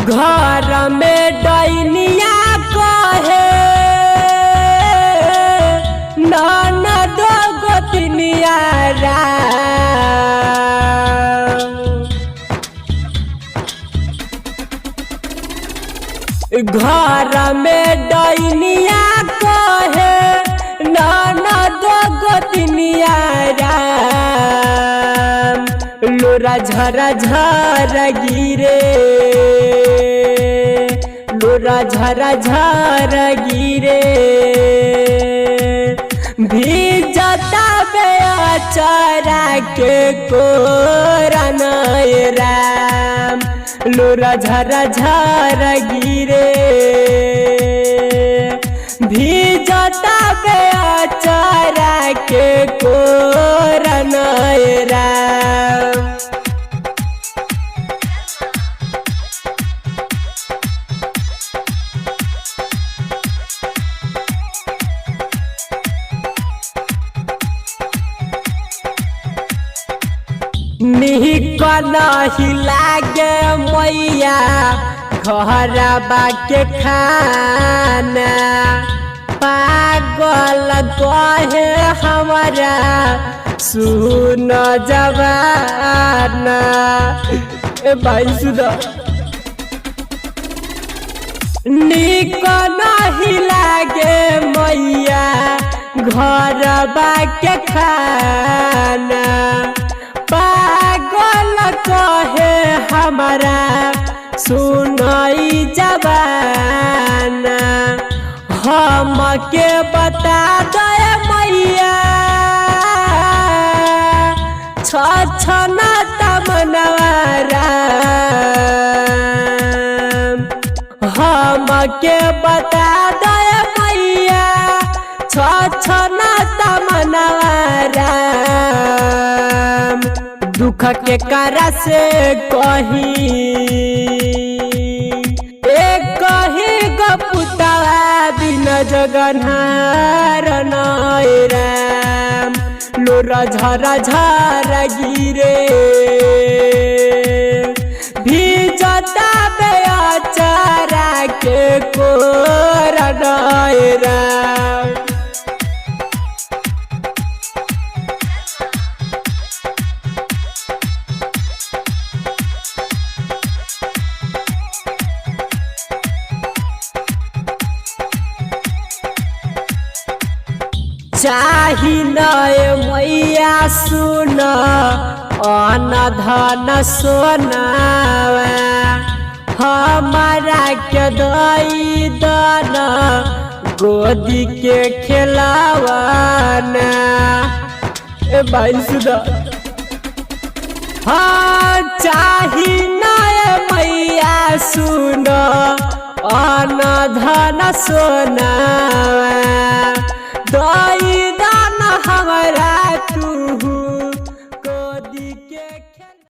घर में डैनिया कहे ननद गोतनिया घर में डैनिया कहे ननद गोतनिया लोरा झरा झरा गिरे लोरा झरा झरा गिरे भीजता बेचारा के कोरन राम लोरा झरा झरा गिरे भीजता बेचारा के कोरन राम। निक नहीं लागे मैया घरबा के खाना पागल कहे हमारा सुन जवाना भाई सुनो निक नहीं लागे मैया घरबा के खाना पागल कहे हमारा सुनाई जबाना हम के बता दे मैया छछना तमनवारा हम के बता दे मैया छछना तमनवारा दुख के करा से कही गपुतवा बिन जगन्हार राम लोरा झरा झरा गिरे भीजता बेचारा के कोरन राम। चाही नए मैया सुन अन धन सोनावा हमारा के दई दन गोदी के खिलावाना भाई सुनो हाँ चाही नए मैया सुन अन धन सोनावा